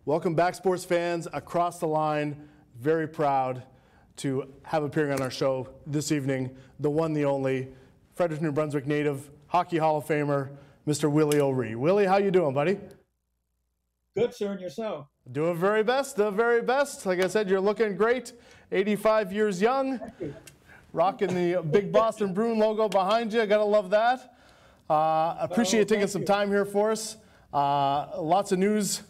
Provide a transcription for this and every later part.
Welcome back, sports fans across the line. Very proud to have appearing on our show this evening, the one, the only, Fredericton, New Brunswick native, Hockey Hall of Famer, Mr. Willie O'Ree. Willie, how you doing, buddy? Good, sir, and yourself? Doing very best, the very best. Like I said, you're looking great. 85 years young, rocking the big Boston Bruin logo behind you. Gotta love that. Appreciate you taking some time here for us. Lots of news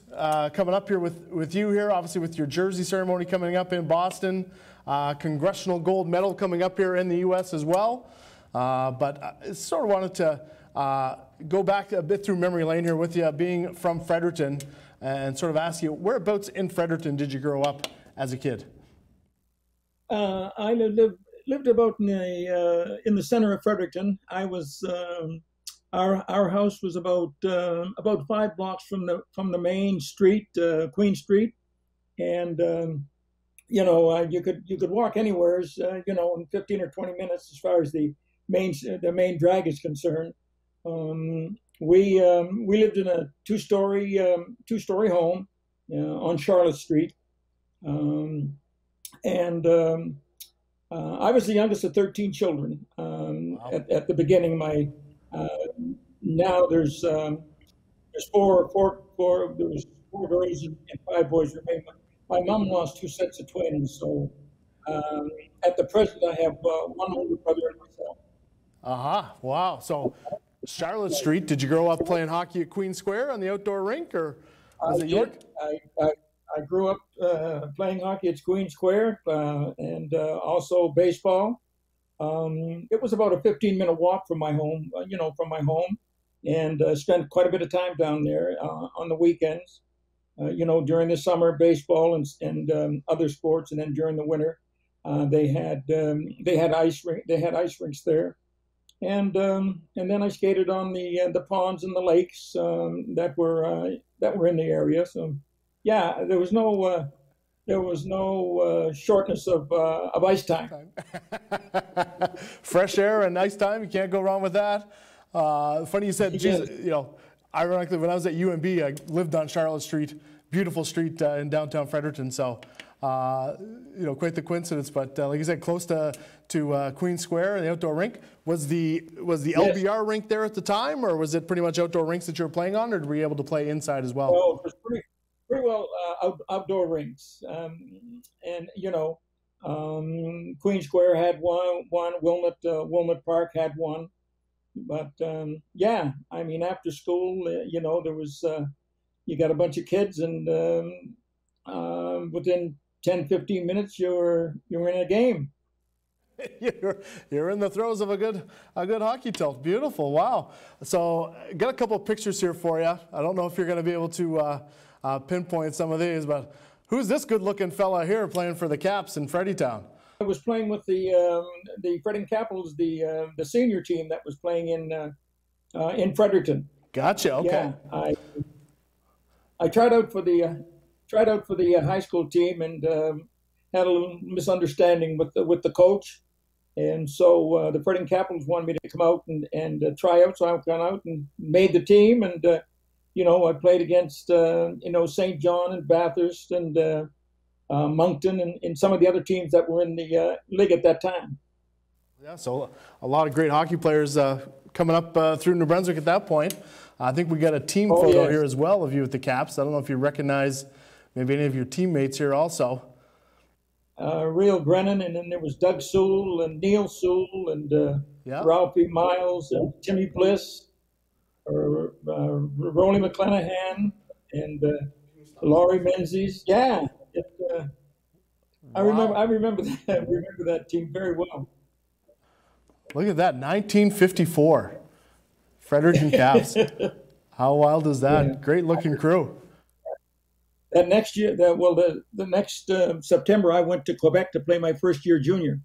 coming up here with you here, obviously with your jersey ceremony coming up in Boston. Congressional gold medal coming up here in the U.S. as well. But I sort of wanted to go back a bit through memory lane here with you, being from Fredericton, and sort of ask you, whereabouts in Fredericton did you grow up as a kid? I lived about in the center of Fredericton. I was our house was about 5 blocks from the main street, Queen Street, and you could walk anywheres, in 15 or 20 minutes as far as the main drag is concerned. We lived in a two-story home on Charlotte Street, and I was the youngest of 13 children. Wow. At the beginning, now there's 4 girls and 5 boys remain. My mom lost 2 sets of twins, so at the present I have 1 older brother and myself. Wow. So Charlotte Street, did you grow up playing hockey at Queen Square on the outdoor rink, or was it York? I grew up playing hockey at Queen Square and also baseball. It was about a 15-minute walk from my home, and spent quite a bit of time down there on the weekends. During the summer, baseball and other sports, and then during the winter, they had ice rinks there. And then I skated on the ponds and the lakes that were in the area. So, yeah, there was no shortness of ice time. Fresh air and ice time, you can't go wrong with that. Funny you said, geez, ironically, when I was at UNB, I lived on Charlotte Street, beautiful street in downtown Fredericton. So, quite the coincidence. But like you said, close to Queen Square and the outdoor rink. Was the LBR rink there at the time, or was it pretty much outdoor rinks that you were playing on, or were you able to play inside as well? Well, it was pretty well outdoor rinks, Queen Square had one. Wilmot Park had one. But after school, there was you got a bunch of kids, and within 10, 15 minutes, you're in a game. You're in the throes of a good hockey tilt. Beautiful. Wow. So got a couple of pictures here for you. I don't know if you're going to be able to pinpoint some of these, but who's this good-looking fella here playing for the Caps in Freddytown? I was playing with the Fredericton Capitals, the senior team that was playing in Fredericton. Gotcha. Okay. Yeah, I tried out for the high school team, and had a little misunderstanding with the coach, and so the Fredericton Capitals wanted me to come out and try out. So I went out and made the team, and I played against St. John and Bathurst and Moncton and some of the other teams that were in the league at that time. Yeah, so a lot of great hockey players coming up through New Brunswick at that point. I think we got a team photo here as well of you with the Caps. I don't know if you recognize maybe any of your teammates here also. Real Brennan, and then there was Doug Sewell and Neil Sewell and Ralphie Miles and Timmy Bliss, Rolly McClanahan and Laurie Menzies. Yeah. I remember that team very well. Look at that, 1954, Fredericton Caps. How wild is that? Yeah. Great looking crew. That next year, the next September, I went to Quebec to play my first year junior.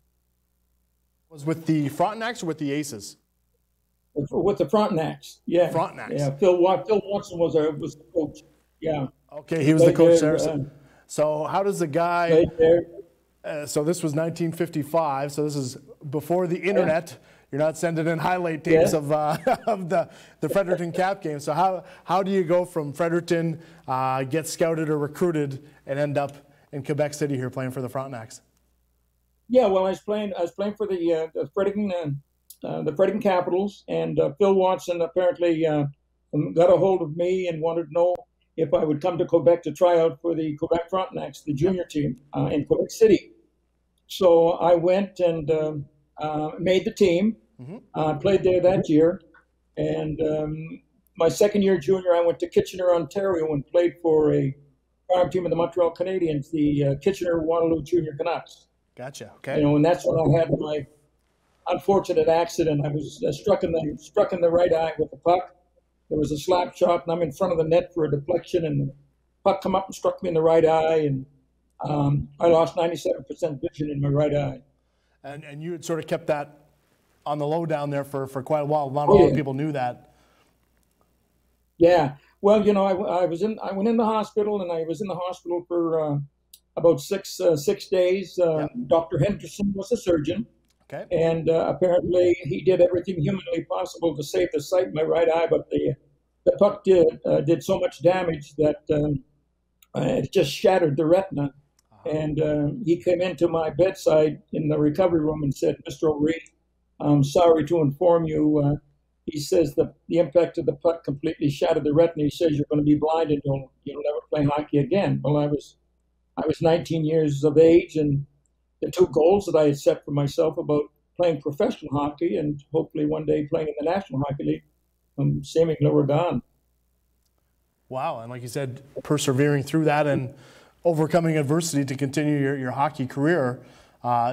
Was with the Frontenacs or with the Aces? With the Frontenacs, yeah. Frontenacs. Yeah, Phil Watson was the coach. Yeah. Okay, he was the coach there. So how does the guy? So this was 1955. So this is before the internet. you're not sending in highlight tapes of of the Fredericton Cap game. So how do you go from Fredericton, get scouted or recruited, and end up in Quebec City here playing for the Frontenacs? Yeah, well, I was playing for the Fredericton Capitals, and Phil Watson apparently got a hold of me and wanted to know if I would come to Quebec to try out for the Quebec Frontenacs, the junior team in Quebec City. So I went and made the team. Played there that year, and my second year junior, I went to Kitchener, Ontario, and played for a farm team of the Montreal Canadiens, the Kitchener Waterloo Junior Canucks. Gotcha. Okay. You know, and that's when I had my unfortunate accident. I was struck in the right eye with the puck. There was a slap shot, and I'm in front of the net for a deflection, and the puck come up and struck me in the right eye, and I lost 97% vision in my right eye. And you had sort of kept that on the low down there for quite a while. Not a lot of people knew that. Yeah. Well, you know, I went in the hospital, and I was in the hospital for about six days. Dr. Henderson was a surgeon. Okay. And apparently he did everything humanly possible to save the sight in my right eye, but the puck did so much damage that it just shattered the retina. And he came into my bedside in the recovery room and said, "Mr. O'Ree, I'm sorry to inform you." He says the impact of the puck completely shattered the retina. He says you're going to be blind and you'll never play hockey again. Well, I was 19 years of age, and the two goals that I had set for myself about playing professional hockey and hopefully one day playing in the National Hockey League, seemingly were gone. Wow, and like you said, persevering through that and overcoming adversity to continue your hockey career,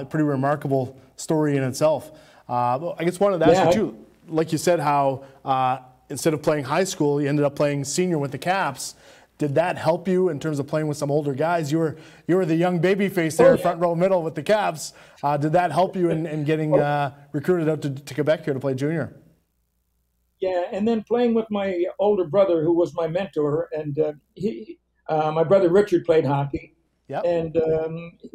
pretty remarkable story in itself. I guess wanted to ask you too, like you said, how instead of playing high school, you ended up playing senior with the Caps. Did that help you in terms of playing with some older guys? You were the young baby face there, front row middle with the Caps. Did that help you in getting recruited out to Quebec here to play junior? Yeah, and then playing with my older brother, who was my mentor, and my brother Richard played hockey. Yep. And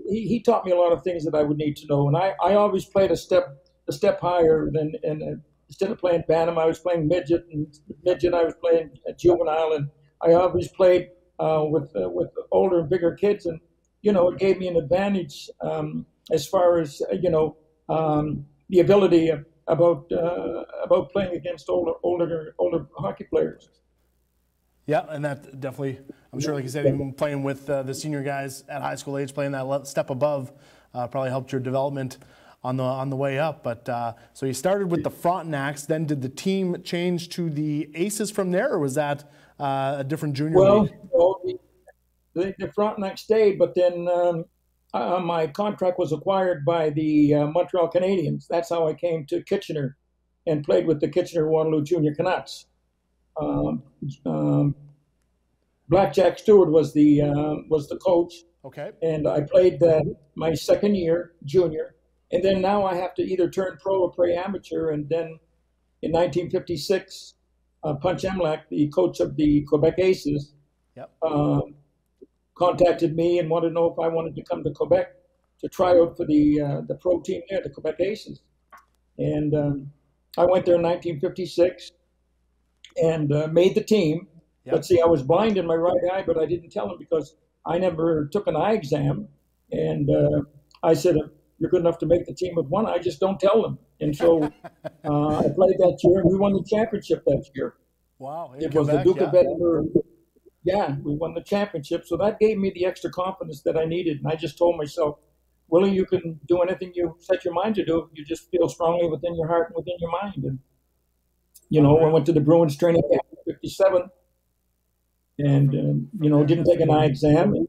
he taught me a lot of things that I would need to know. And I always played a step higher than, and instead of playing bantam, I was playing midget, and I was playing juvenile, and I always played with older and bigger kids, and it gave me an advantage as far as the ability about playing against older hockey players. Yeah, and that definitely, I'm sure, like you said, even playing with the senior guys at high school age, playing that step above, probably helped your development on the way up. But so you started with the Frontenacs, then did the team change to the Aces from there, or was that a different junior league? Well, the Frontenac stayed, but then my contract was acquired by the Montreal Canadiens. That's how I came to Kitchener and played with the Kitchener Waterloo Junior Canucks. Blackjack Stewart was the coach. Okay. And I played my second year, junior, and then now I have to either turn pro or play amateur. And then in 1956. Punch Emlak, the coach of the Quebec Aces, contacted me and wanted to know if I wanted to come to Quebec to try out for the pro team there, the Quebec Aces. And I went there in 1956 and made the team. Yep. But see, I was blind in my right eye, but I didn't tell them because I never took an eye exam. And I said, if you're good enough to make the team with one eye, just don't tell them. And so I played that year, and we won the championship that year. Wow. It was the Duke of Edinburgh. Yeah, we won the championship. So that gave me the extra confidence that I needed. And I just told myself, Willie, you can do anything you set your mind to do. You just feel strongly within your heart and within your mind. And, I went to the Bruins training camp in 57 and, didn't take an eye exam.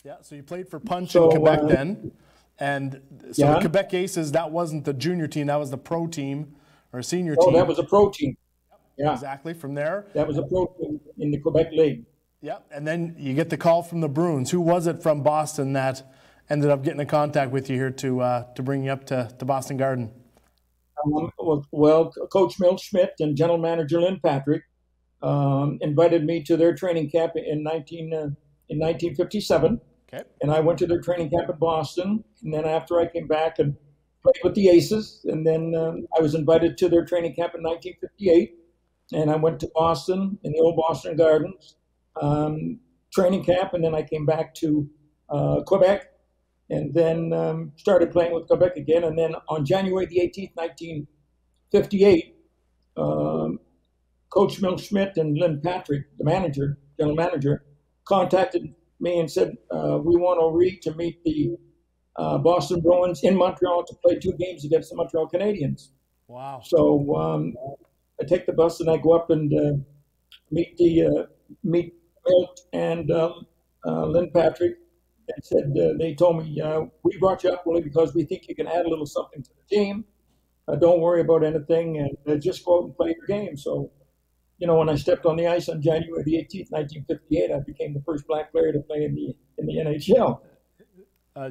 Yeah, so you played for Punch in Quebec then. And so the Quebec Aces, that wasn't the junior team, that was the pro team or senior team. Oh, that was a pro team. Yeah. Exactly, from there. That was a pro team in the Quebec League. Yeah, and then you get the call from the Bruins. Who was it from Boston that ended up getting in contact with you here to bring you up to Boston Garden? Well, Coach Milt Schmidt and General Manager Lynn Patrick invited me to their training camp in 1957. Okay. And I went to their training camp in Boston. And then after I came back and played with the Aces, and then I was invited to their training camp in 1958, and I went to Boston in the old Boston Gardens training camp, and then I came back to Quebec, and then started playing with Quebec again. And then on January the 18th, 1958, Coach Mill Schmidt and Lynn Patrick, the manager, general manager, contacted me and said, we want O'Ree to meet the Boston Bruins in Montreal to play 2 games against the Montreal Canadiens. Wow. So I take the bus and I go up and meet Milt and Lynn Patrick, and said, they told me, we brought you up, Willie, because we think you can add a little something to the team. Don't worry about anything, and just go out and play your game. So, when I stepped on the ice on January the 18th, 1958, I became the first black player to play in the NHL.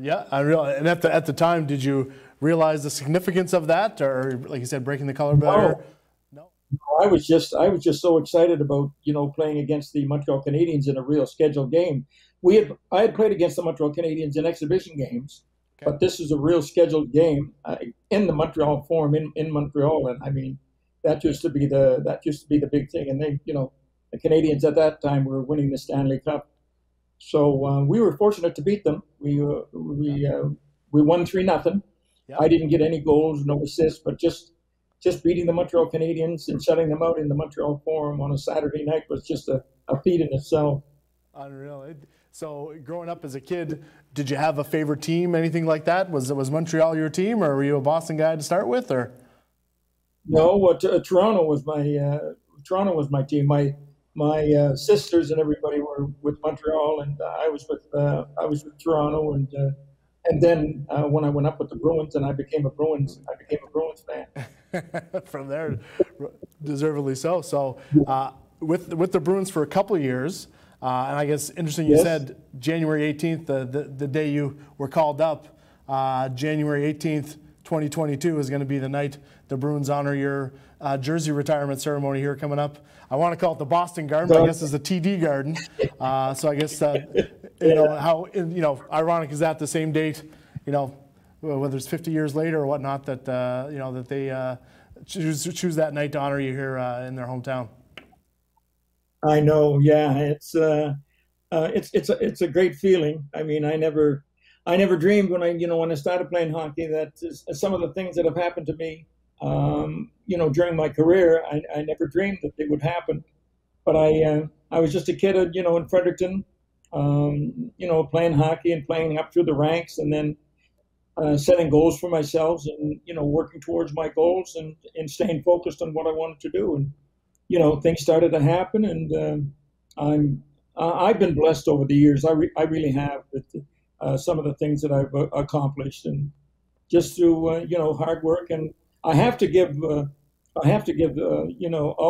Yeah, I realize. And at the time, did you realize the significance of that, or like you said, breaking the color barrier? No. I was just so excited about playing against the Montreal Canadiens in a real scheduled game. I had played against the Montreal Canadiens in exhibition games, okay, but this is a real scheduled game in the Montreal Forum in Montreal, and I mean that used to be the big thing. And they, the Canadiens at that time were winning the Stanley Cup. So we were fortunate to beat them. We won 3-0. Yep. I didn't get any goals, no assists, but just beating the Montreal Canadiens and shutting them out in the Montreal Forum on a Saturday night was just a feat in itself. Unreal. So growing up as a kid, did you have a favorite team, anything like that? Was Montreal your team, or were you a Boston guy to start with, or? No, Toronto was my team. My sisters and everybody were with Montreal, and I was with Toronto, and then when I went up with the Bruins, and I became a Bruins fan. From there, deservedly so. So with the Bruins for a couple of years, and I guess interesting you said January 18th, the day you were called up, January 18th, 2022 is going to be the night the Bruins honor your jersey retirement ceremony here coming up. I want to call it the Boston Garden, but I guess it's the TD Garden. So I guess how ironic is that the same date, whether it's 50 years later or whatnot, that that they choose that night to honor you here in their hometown. I know, yeah, it's a great feeling. I mean, I never dreamed when I started playing hockey that some of the things that have happened to me, during my career, I never dreamed that they would happen. But I was just a kid, in Fredericton, playing hockey and playing up through the ranks, and then setting goals for myself, and working towards my goals, and staying focused on what I wanted to do. And things started to happen, and I've been blessed over the years. I really have. Some of the things that I've accomplished, and just through hard work. And I have to give all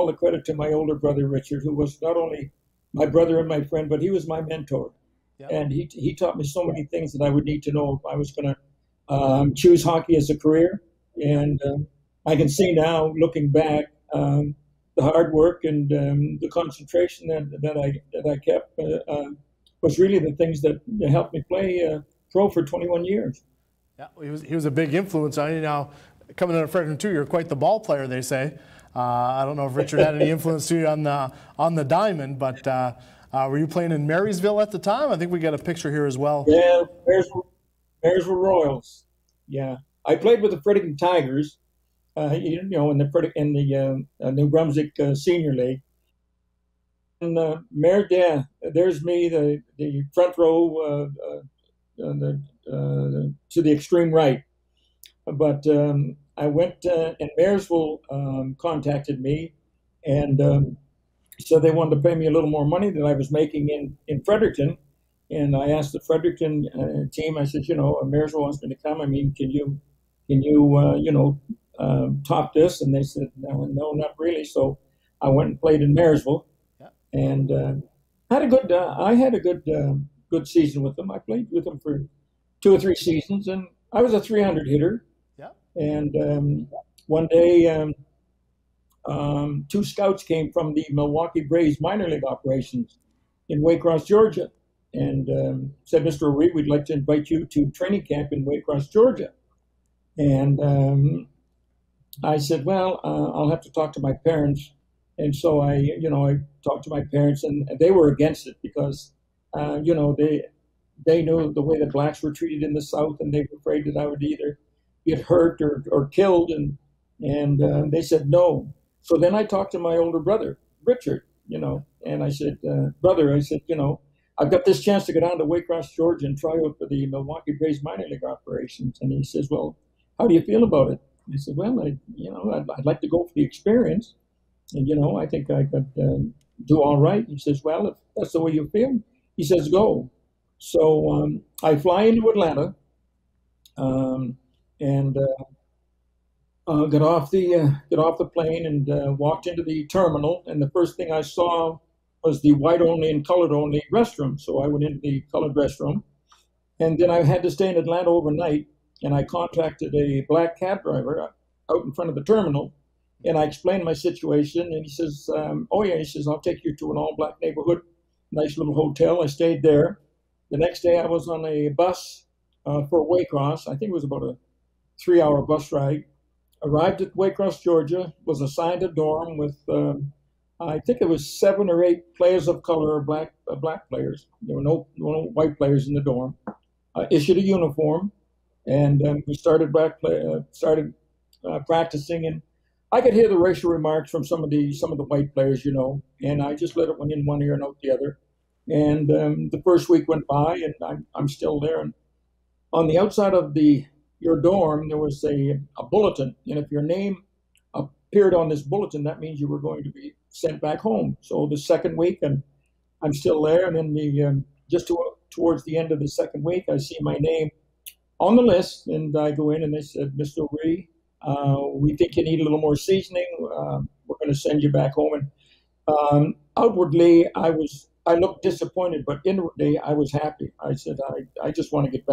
the credit to my older brother Richard, who was not only my brother and my friend, but he was my mentor. Yep. And he taught me so many things that I would need to know if I was going to choose hockey as a career. And I can see now, looking back, the hard work and the concentration that I kept was really the things that helped me play pro for 21 years. Yeah, he was a big influence on you. Now, coming out of Fredericton too, you're quite the ball player, they say. I don't know if Richard had any influence to you on the diamond, but were you playing in Marysville at the time? I think we got a picture here as well. Yeah, Marysville Royals. Yeah, I played with the Fredericton Tigers, in the New Brunswick Senior League. And there's me, the front row to the extreme right. But I went, and Marysville contacted me, and so they wanted to pay me a little more money than I was making in Fredericton. And I asked the Fredericton team, I said, Marysville wants me to come. I mean, can you top this? And they said, no, not really. So I went and played in Marysville. And I had a good season with them. I played with them for 2 or 3 seasons, and I was a 300 hitter. Yeah. And one day, 2 scouts came from the Milwaukee Braves minor league operations in Waycross, Georgia, and said, "Mr. O'Ree, we'd like to invite you to training camp in Waycross, Georgia." And I said, well, I'll have to talk to my parents. And so I talked to my parents, and they were against it because, they knew the way that blacks were treated in the South, and they were afraid that I would either get hurt or killed, and they said no. So then I talked to my older brother, Richard, and I said, brother, I said, I've got this chance to go down to Waycross, Georgia, and try out for the Milwaukee Braves minor league operations. And he says, well, how do you feel about it? I said, well, I'd like to go for the experience, and I think I could do all right. He says, well, if that's the way you feel, he says, go. So I fly into Atlanta, and got off the plane and walked into the terminal. And the first thing I saw was the white only and colored only restroom. So I went into the colored restroom, and then I had to stay in Atlanta overnight. And I contacted a black cab driver out in front of the terminal, and I explained my situation. And he says, "Oh yeah," he says, "I'll take you to an all-black neighborhood, nice little hotel." I stayed there. The next day, I was on a bus for Waycross. I think it was about a 3-hour bus ride. Arrived at Waycross, Georgia. Was assigned a dorm with I think it was 7 or 8 players of color, black players. There were no white players in the dorm. Issued a uniform, and we started practicing, and I could hear the racial remarks from some of the white players, and I just let it went in one ear and out the other. And the first week went by, and I'm still there. And on the outside of your dorm, there was a bulletin, and if your name appeared on this bulletin, that means you were going to be sent back home. So the second week, and I'm still there, and then towards the end of the second week, I see my name on the list, and I go in, and they said, "Mr. O'Ree, we think you need a little more seasoning. We're going to send you back home." And outwardly, I looked disappointed, but inwardly, I was happy. I said, I just want to get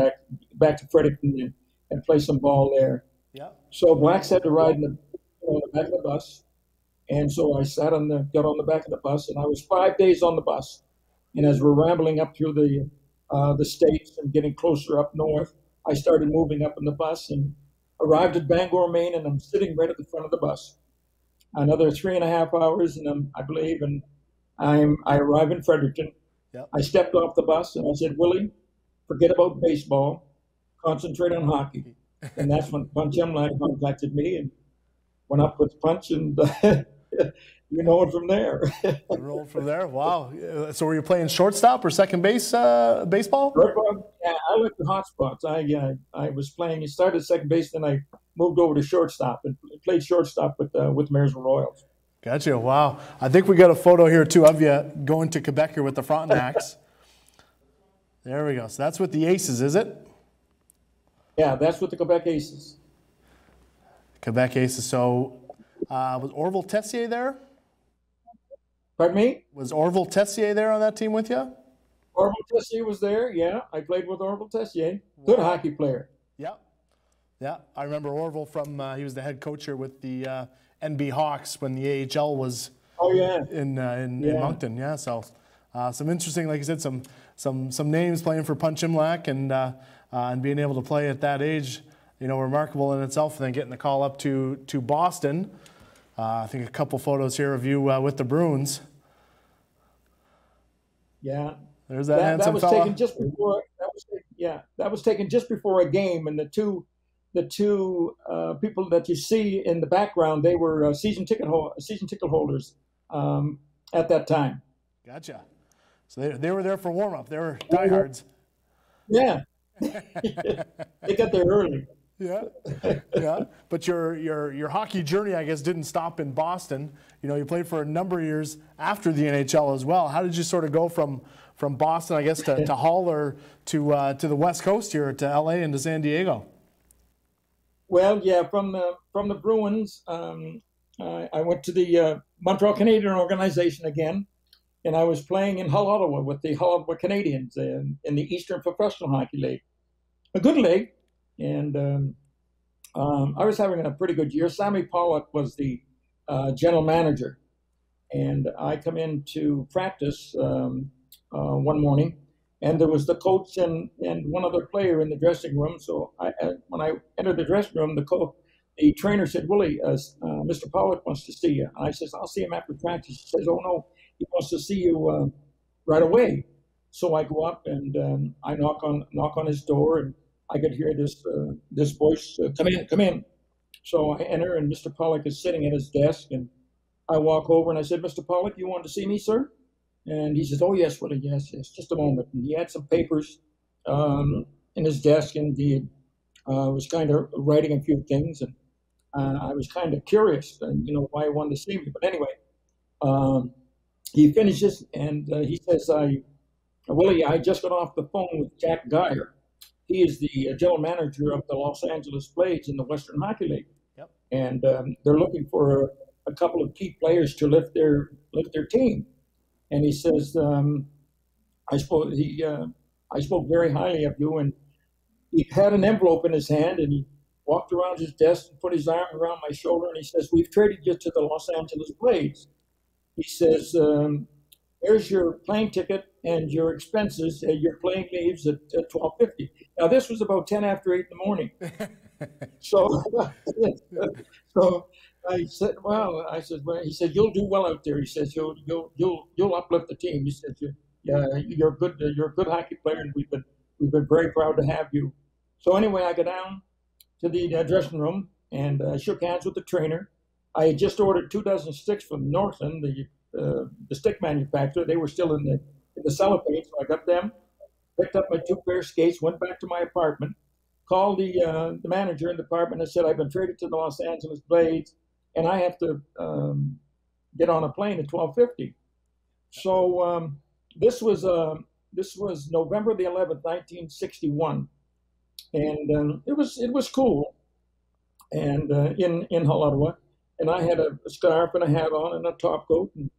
back to Fredericton and play some ball there. Yeah. So blacks had to ride in the back of the bus. And so I got on the back of the bus, and I was 5 days on the bus. And as we're rambling up through the states and getting closer up north, I started moving up in the bus and arrived at Bangor, Maine, and I'm sitting right at the front of the bus. Another 3.5 hours, and I believe, and I arrive in Fredericton. Yep. I stepped off the bus, and I said, "Willie, forget about baseball, concentrate on hockey." And that's when Punch Emline contacted me and went up with Punch, and you know it from there. Rolled from there. Wow. So were you playing shortstop or second base baseball? Yeah, I like the hot spots. I was playing. I started second base, then I moved over to shortstop and played shortstop with Marysville Royals. Gotcha. Wow. I think we got a photo here too of you going to Quebec here with the Frontenacs. There we go. So that's with the Aces, is it? Yeah, that's with the Quebec Aces. Quebec Aces. So was Orville Tessier there? Pardon me? Was Orville Tessier there on that team with you? Orville Tessier was there, yeah. I played with Orville Tessier. Good hockey player. Yeah. Yeah. I remember Orville from, he was the head coach here with the NB Hawks when the AHL was in Moncton. Yeah. So some interesting, like you said, some names playing for Punch Imlach and being able to play at that age, remarkable in itself, and then getting the call up to Boston. I think a couple photos here of you with the Bruins. Yeah. There's that handsome was fella. Taken just before. That was taken just before a game, and the two people that you see in the background, they were season ticket holders at that time. Gotcha. So they were there for warm up. They were diehards. Yeah. They got there early. Yeah, yeah. But your hockey journey, I guess, didn't stop in Boston. You played for a number of years after the NHL as well. How did you sort of go from Boston, I guess, to Hull or to the West Coast here, to LA and to San Diego? Well, yeah, from the Bruins, I went to the Montreal Canadian organization again, and I was playing in Hull, Ottawa with the Hull, Ottawa Canadians in the Eastern Professional Hockey League. A good league. And I was having a pretty good year. Sammy Pollock was the general manager. And I come in to practice one morning, And there was the coach and one other player in the dressing room. So when I entered the dressing room, the trainer said, "Willie, Mr. Pollock wants to see you." And I says, "I'll see him after practice." He says, "Oh no, he wants to see you right away." So I go up and I knock on his door, and I could hear this voice, "Come in, come in." So I enter, and Mr. Pollock is sitting at his desk, and I walk over and I said, "Mr. Pollock, you wanted to see me, sir?" And he says, "Oh yes, Willie, yes, just a moment." And he had some papers in his desk, and he was kind of writing a few things, and I was kind of curious, why he wanted to see me. But anyway, he finishes, and he says, "Willie, I just got off the phone with Jack Geyer. He is the general manager of the Los Angeles Blades in the Western Hockey League, Yep. and they're looking for a couple of key players to lift their team." And he says, I spoke very highly of you." And he had an envelope in his hand, and he walked around his desk and put his arm around my shoulder, and he says, "We've traded you to the Los Angeles Blades." He says, "Here's your plane ticket and your expenses. Your plane leaves at 12:50. Now, this was about 10 after 8 in the morning. So, so I said, "Well," I said, "Well," he said, "You'll do well out there." He says, "You'll uplift the team." He said, "You're a good hockey player, and we've been very proud to have you." So anyway, I go down to the dressing room and shook hands with the trainer. I had just ordered 2 dozen sticks from Northland, the stick manufacturer. They were still in the cellophane, so I got them, picked up my 2 pair of skates, went back to my apartment, called the manager in the department, and said, "I've been traded to the Los Angeles Blades, and I have to get on a plane at 12:50. So this was November the 11th, 1961, and it was cool, and in Hull, Ottawa, and I had a scarf and a hat on and a top coat, and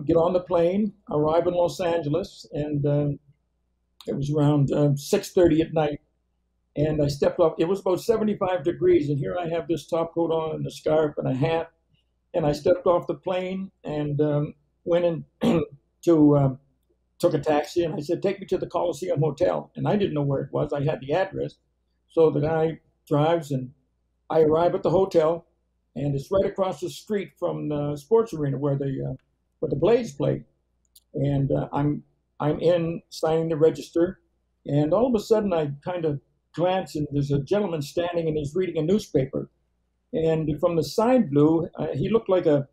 get on the plane, arrive in Los Angeles, and it was around 6:30 at night. And I stepped off. It was about 75 degrees, and here I have this top coat on and a scarf and a hat. And I stepped off the plane and went in took a taxi, and I said, "Take me to the Coliseum Hotel." And I didn't know where it was. I had the address. So the guy drives, and I arrive at the hotel, and it's right across the street from the sports arena where the Blades play. And I'm in signing the register, and all of a sudden I kind of glance, and there's a gentleman standing, and he's reading a newspaper. And from the side view, he looked like a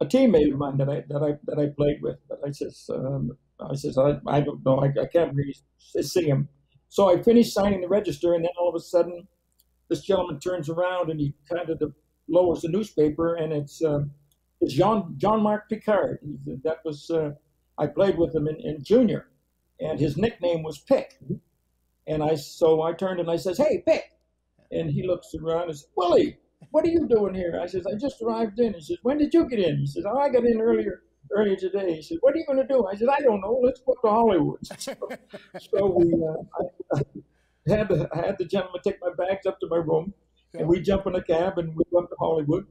teammate of mine that I played with. But I says, I don't know, I can't really see him. So I finished signing the register, and then all of a sudden, this gentleman turns around, and he kind of lowers the newspaper, and it's Jean-Marc Picard. That was I played with him in junior, and his nickname was Pick. And so I turned and I says, "Hey, Pick." And he looks around and says, "Willie, what are you doing here?" I says, "I just arrived in." He says, "When did you get in?" He says, "Oh, I got in earlier today." He says, "What are you going to do?" I said, "I don't know. Let's go up to Hollywood." So I had the gentleman take my bags up to my room, and we jump in a cab and we go up to Hollywood,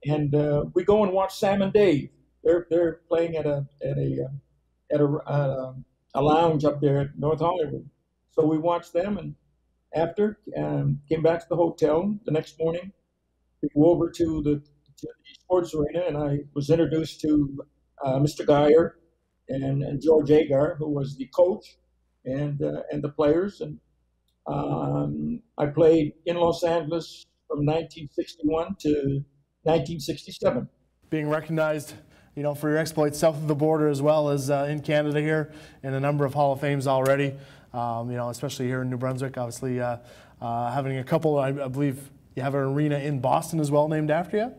and we go and watch Sam and Dave. They're playing at a lounge up there at North Hollywood. So we watched them, and after came back to the hotel the next morning. We go over to the sports arena, and I was introduced to Mr. Geyer and George Agar, who was the coach, and the players. And I played in Los Angeles from 1961 to 1967. Being recognized, for your exploits south of the border as well as in Canada here, and a number of Hall of Fames already. Especially here in New Brunswick, obviously having a couple. I believe you have an arena in Boston as well named after you.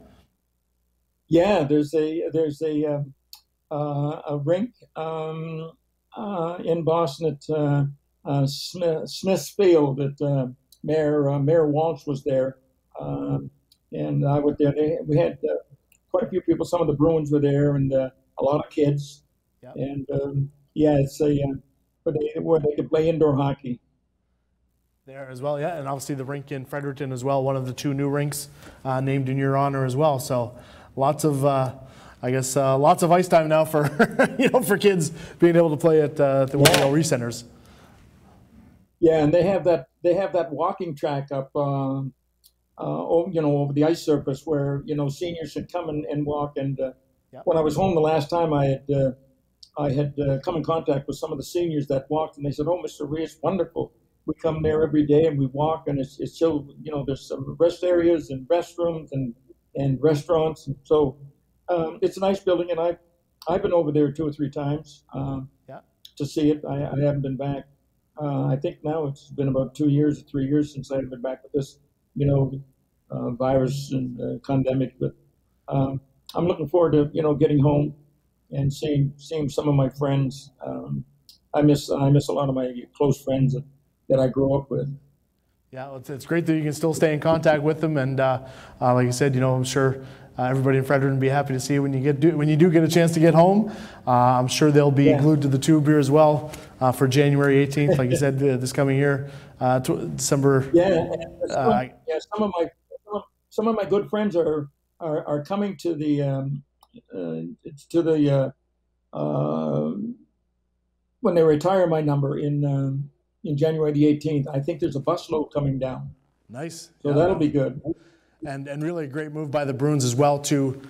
Yeah, there's a rink in Boston at Smith's Field that Mayor Walsh was there, and I was there. We had quite a few people. Some of the Bruins were there, and a lot of kids. Yep. And it's where they could play indoor hockey. There as well, yeah, and obviously the rink in Fredericton as well, one of the 2 new rinks named in your honor as well. So lots of I guess lots of ice time now for for kids being able to play at the Willie O'Ree centers. Yeah, and they have that walking track up, over the ice surface where seniors should come and walk. And Yep. when I was home the last time, I had come in contact with some of the seniors that walked, and they said, "Oh, Mr. Ree, it's wonderful. We come there every day and we walk, and it's so there's some rest areas and restrooms and restaurants, and so it's a nice building." And I've been over there 2 or 3 times Yeah. to see it. I haven't been back. I think now it's been about 2 years or 3 years since I've been back with this virus and pandemic, but I'm looking forward to getting home and seeing some of my friends. I miss a lot of my close friends that I grew up with. Yeah, it's great that you can still stay in contact with them, and like you said, I'm sure everybody in Fredericton will be happy to see you when you do get a chance to get home. I'm sure they'll be glued to the tube here as well for January 18th, like you said, this coming year, December. Yeah, some of my good friends are coming to the when they retire my number in January the 18th. I think there's a busload coming down. Nice. So that'll be good. And really a great move by the Bruins as well to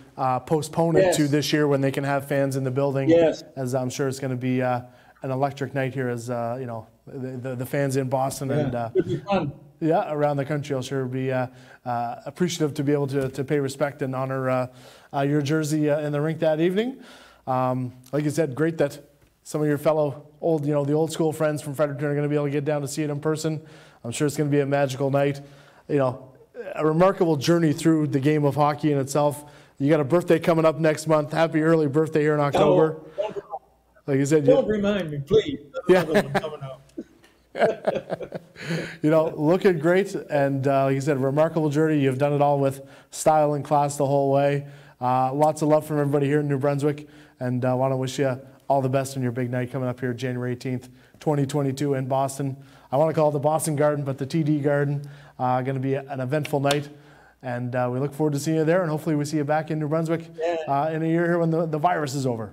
postpone it to this year when they can have fans in the building. Yes. As I'm sure it's going to be an electric night here as the fans in Boston and it'll be fun. Around the country. I'll sure be appreciative to be able to pay respect and honor your jersey in the rink that evening. Like you said, great that some of your fellow the old school friends from Fredericton are going to be able to get down to see it in person. I'm sure it's going to be a magical night. A remarkable journey through the game of hockey in itself. You got a birthday coming up next month. Happy early birthday here in October. Like you said, don't remind me, please. Another one coming up. Looking great, and like you said, remarkable journey. You've done it all with style and class the whole way. Lots of love from everybody here in New Brunswick, and I want to wish you all the best on your big night coming up here January 18th, 2022 in Boston. I want to call it the Boston Garden, but the TD Garden. Going to be an eventful night, and we look forward to seeing you there, and hopefully we see you back in New Brunswick in a year here when the virus is over.